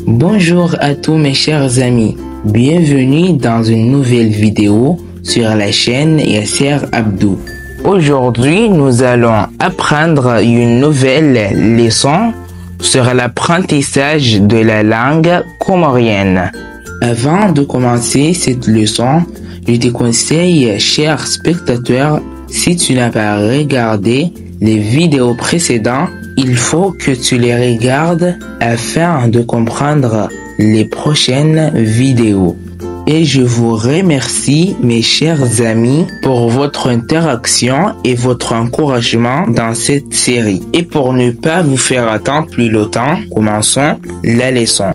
Bonjour à tous mes chers amis, bienvenue dans une nouvelle vidéo sur la chaîne Yasser Abdou. Aujourd'hui, nous allons apprendre une nouvelle leçon sur l'apprentissage de la langue comorienne. Avant de commencer cette leçon, je te conseille, chers spectateurs, si tu n'as pas regardé les vidéos précédentes, il faut que tu les regardes afin de comprendre les prochaines vidéos. Et je vous remercie, mes chers amis, pour votre interaction et votre encouragement dans cette série. Et pour ne pas vous faire attendre plus longtemps, commençons la leçon.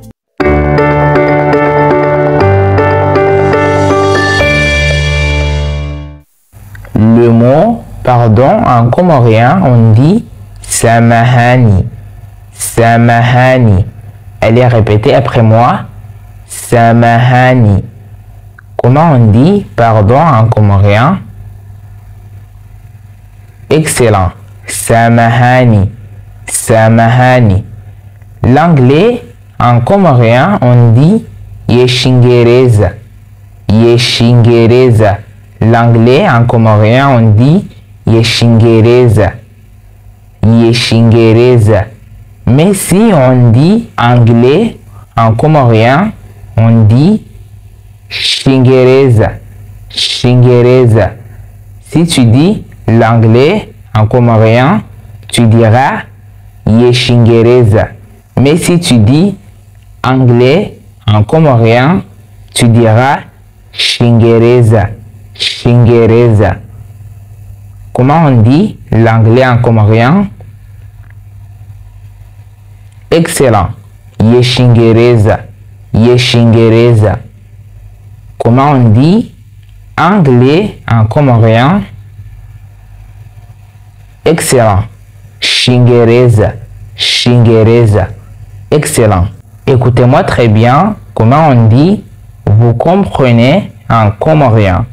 Le mot pardon en comorien, on dit samahani. Samahani. Allez répéter après moi. Samahani. Comment on dit pardon en comorien? Excellent. Samahani. Samahani. L'anglais en comorien, on dit yeshingereza. Yeshingereza. L'anglais en comorien, on dit yeshingereza. Yeshingereza. Mais si on dit anglais en comorien, on dit shingereza. Shingereza. Si tu dis l'anglais en comorien, tu diras yeshingereza. Mais si tu dis anglais en comorien, tu diras shingereza. Shingereza. Comment on dit l'anglais en comorien? Excellent. Yeshingereza. Yeshingereza. Comment on dit anglais en comorien? Excellent. Shingereza. Shingereza. Excellent. Écoutez-moi très bien. Comment on dit vous comprenez en comorien?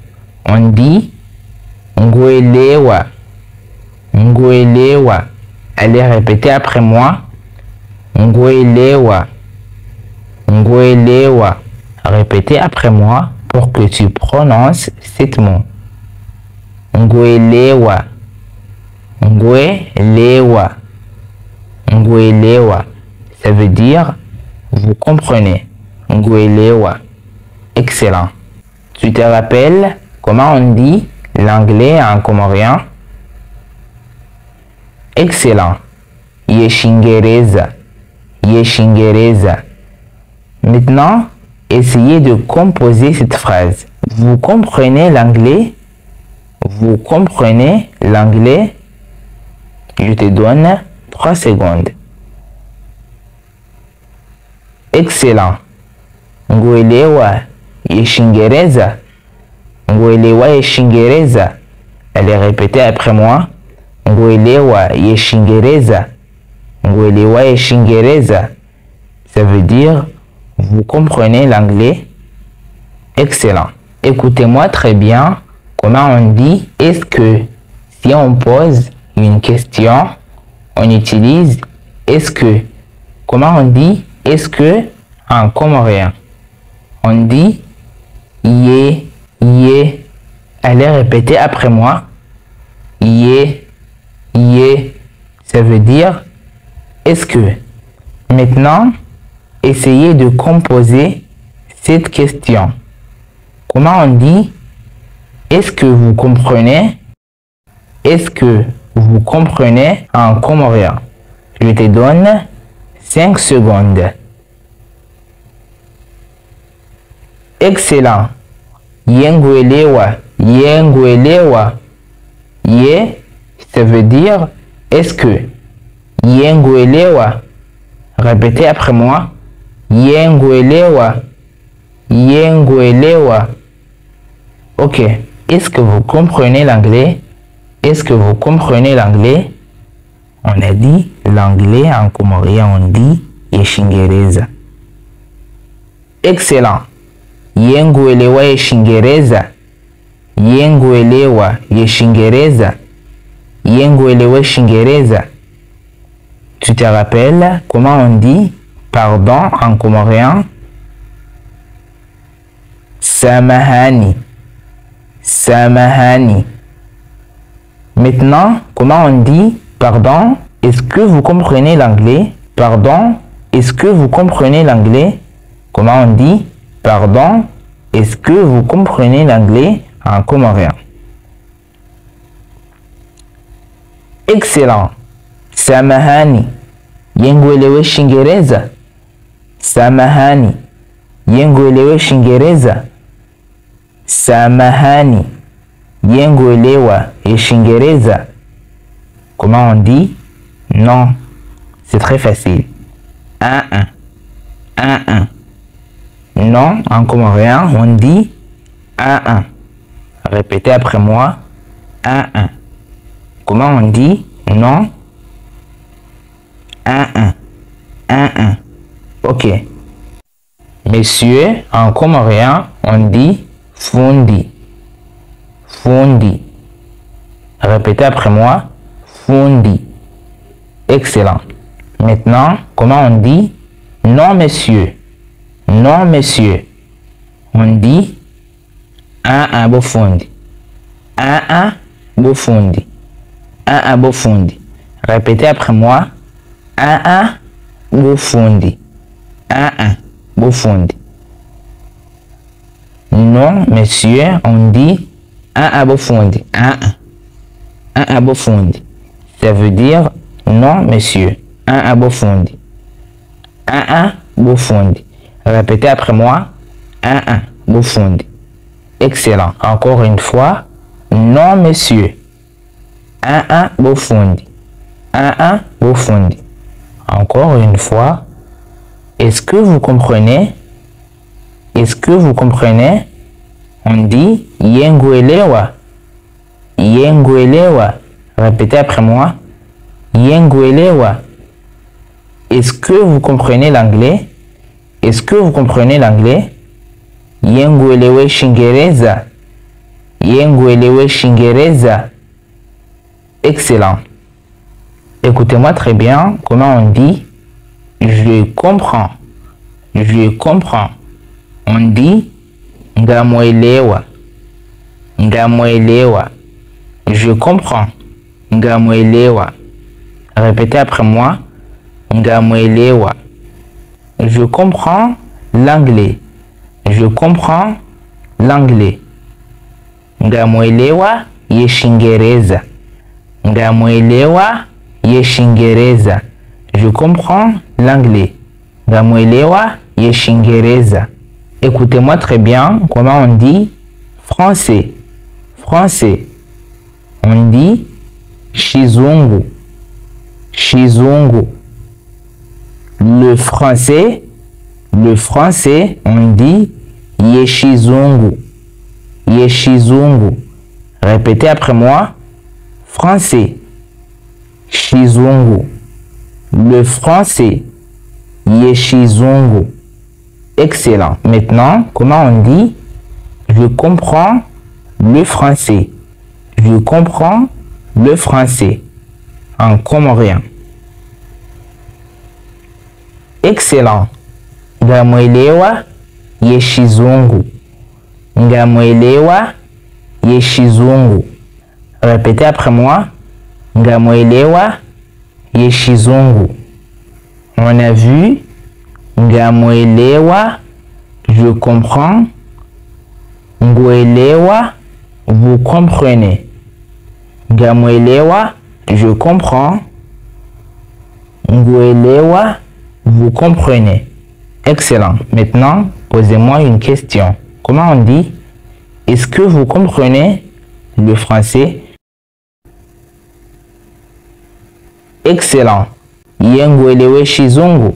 On dit nguelewa. Nguelewa. Allez répéter après moi. Nguelewa. Nguelewa. Répétez après moi pour que tu prononces cet mot. Nguelewa. Nguelewa. Nguelewa. Ça veut dire vous comprenez. Nguelewa. Excellent. Tu te rappelles comment on dit l'anglais en comorien? Excellent. Yeshingereza. Yeshingereza. Maintenant, essayez de composer cette phrase. Vous comprenez l'anglais? Vous comprenez l'anglais? Je te donne 3 secondes. Excellent. Nguelewa yeshingereza. Nguelewa yeshingereza. Allez répéter après moi. Nguelewa yeshingereza. Nguelewa yeshingereza. Ça veut dire vous comprenez l'anglais? Excellent. Écoutez-moi très bien. Comment on dit est-ce que? Si on pose une question, on utilise est-ce que. Comment on dit est-ce que en comorien? On dit yé. Yé. Allez répéter après moi. Yé. Yé. Ça veut dire est-ce que. Maintenant, essayez de composer cette question. Comment on dit est-ce que vous comprenez? Est-ce que vous comprenez en comorien? Je te donne 5 secondes. Excellent. Yenguelewa. Yenguelewa. Ye, ça veut dire est-ce que. Yenguelewa. Répétez après moi. Yenguelewa. Yenguelewa. Ok. Est-ce que vous comprenez l'anglais? Est-ce que vous comprenez l'anglais? On a dit l'anglais en comorien, on dit yeshingereza. Excellent. Yenguelewa yeshingereza. Yenguelewa yeshingereza. Yenguelewa yeshingereza. Tu te rappelles comment on dit Pardon en comorien. Samahani. Samahani. Maintenant, comment on dit pardon? Est-ce que vous comprenez l'anglais? Pardon, est-ce que vous comprenez l'anglais? Comment on dit pardon? Est-ce que vous comprenez l'anglais en comorien? Excellent. Samahani. Yenguelewe Shingereza. Samahani. Yenguelewe Shingereza. Samahani. Yenguelewa Shingereza. Comment on dit? Non. C'est très facile. Un. Non, en comorien, on dit un. Répétez après moi. Un. Comment on dit non? Un. Ok. Monsieur, en comorien, on dit fundi. Fundi. Répétez après moi. Fundi. Excellent. Maintenant, comment on dit non, monsieur? Non, monsieur. On dit un bofundi. Un bofundi. Un bofundi. Répétez après moi. Un bofundi. Un bofundi. Non, monsieur, on dit un bofundi. Un bofundi. Ça veut dire non, monsieur. Un bofundi. Un bofundi. Répétez après moi. Un bofundi. Excellent. Encore une fois. Non, monsieur. Un bofundi. Un bofundi. Encore une fois. Est-ce que vous comprenez? Est-ce que vous comprenez? On dit yenguelewa. Yenguelewa. Répétez après moi. Yenguelewa. Est-ce que vous comprenez l'anglais? Est-ce que vous comprenez l'anglais? Yenguelewe Shingereza. Yenguelewe Shingereza. Excellent. Écoutez-moi très bien. Comment on dit je comprends? Je comprends. On dit ngamuelewa. Ngamuelewa. Je comprends. Ngamuelewa. Répétez après moi. Ngamuelewa. Je comprends l'anglais. Je comprends l'anglais. Ngamuelewa Shingereza. Ngamuelewa Shingereza. Je comprends l'anglais. Ngamuelewa Shingereza. Écoutez-moi très bien. Comment on dit français? Français. On dit Shizungu. Shizungu. Le français, on dit Yeshizungu. Yeshizungu. Répétez après moi. Français. Shizungu. Le français. Yeshizungu. Excellent. Maintenant, comment on dit je comprends le français? Je comprends le français. En comorien. Excellent. Ngamuelewa Yeshizungu. Ngamuelewa Yeshizungu. Répétez après moi. Ngamuelewa Yeshizungu. On a vu ngamuelewa, je comprends. Nguelewa, vous comprenez. Ngamuelewa, je comprends. Nguelewa, vous comprenez. Excellent. Maintenant, posez-moi une question. Comment on dit est-ce que vous comprenez le français? Excellent. Yenguelewe Shizungu.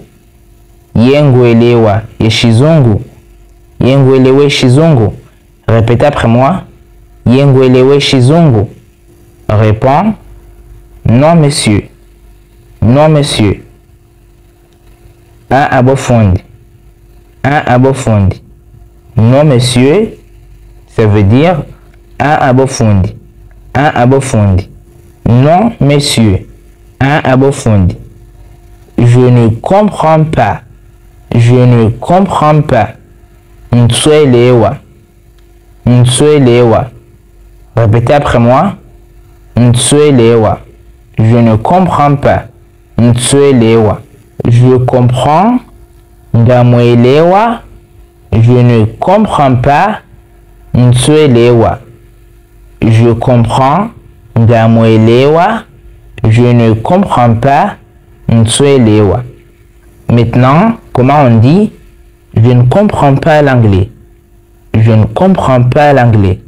Yenguelewa Shizungu. Yenguelewe Shizungu. Répétez après moi. Yenguelewe Shizungu. Réponds. Non, monsieur. Non, monsieur. Un abofundi. Un abofundi. Non, monsieur. Ça veut dire un abofundi. Un abofundi. Non, monsieur. Un abofundi. Je ne comprends pas. Je ne comprends pas. Ntsuelewa. Ntsuelewa. Répétez après moi. Ntsuelewa. Je ne comprends pas. Ntsuelewa. Je comprends. Ngamwelewa. Je ne comprends pas. Ntsuelewa. Je comprends. Ngamwelewa. Je ne comprends pas. Ntsuelewa. Maintenant, comment on dit je ne comprends pas l'anglais? Je ne comprends pas l'anglais.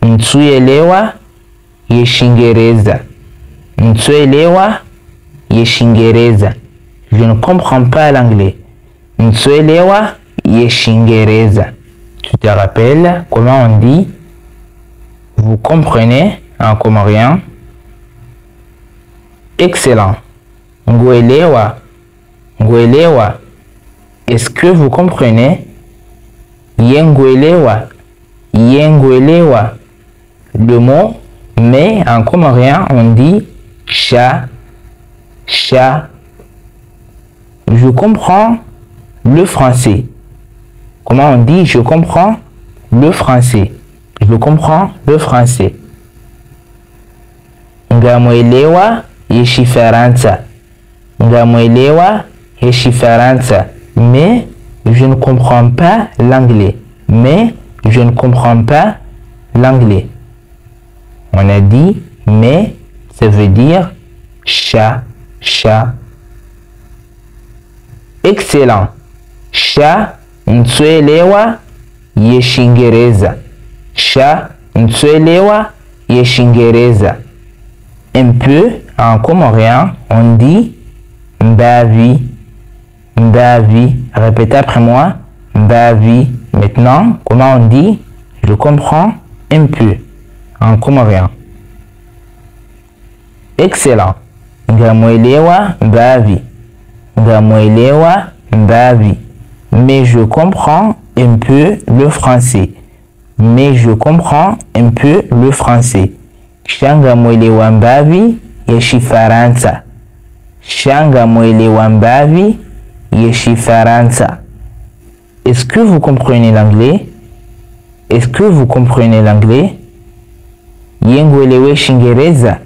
Ntsuelewa yeshingereza. Ntsuelewa yeshingereza. Je ne comprends pas l'anglais. Ntsuelewa yeshingereza. Tu te rappelles comment on dit vous comprenez en comorien? Excellent. Nguelewa. Nguelewa. Est-ce que vous comprenez? Yenguelewa. Yenguelewa. Le mot mais en comorien on dit chat. Chat. Je comprends le français. Comment on dit je comprends le français? Je comprends le français. Ngamwelewa yeshifaransa. Ngamwelewa yeshifaransa. Mais je ne comprends pas l'anglais. Mais je ne comprends pas l'anglais. On a dit mais ça veut dire chat. Chat. Excellent. Chat ntsuelewa yeshingereza. Chat ntsuelewa yeshingereza. Un peu en comorien on dit mbavi. Mbavi. Répétez après moi. Mbavi. Maintenant, comment on dit je comprends un peu en comorien? Excellent. Ngamwelewa mbavi. Ngamwelewa mbavi. Mais je comprends un peu le français. Mais je comprends un peu le français. Shangamwelewa mbavi yeshifaransa. Shangamwelewa mbavi yeshifaransa. Est-ce que vous comprenez l'anglais? Est-ce que vous comprenez l'anglais? Yenguelewe shingereza.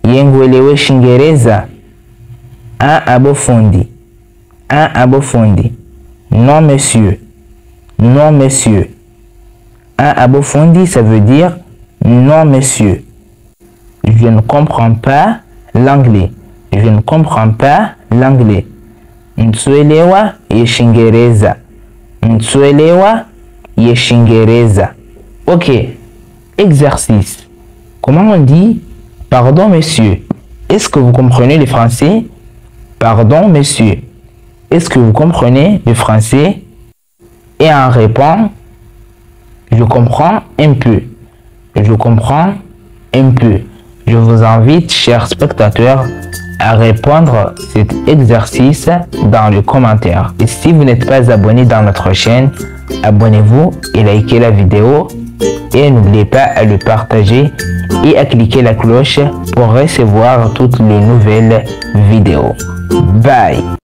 Yenguelewe shingereza. Un abofundi. Un abofundi. Non monsieur. Non monsieur. Un abofundi ça veut dire non monsieur. Je ne comprends pas l'anglais. Je ne comprends pas l'anglais. Ntsuelewa yeshingereza. Ntsuelewa yeshingereza. Ok. Exercice. Comment on dit pardon monsieur? Est-ce que vous comprenez le français? Pardon monsieur. Est-ce que vous comprenez le français? Et en répond je comprends un peu. Je comprends un peu. Je vous invite, chers spectateurs, à répondre à cet exercice dans les commentaires. Et si vous n'êtes pas abonné dans notre chaîne, abonnez-vous et likez la vidéo. Et n'oubliez pas à le partager et à cliquer la cloche pour recevoir toutes les nouvelles vidéos. Bye!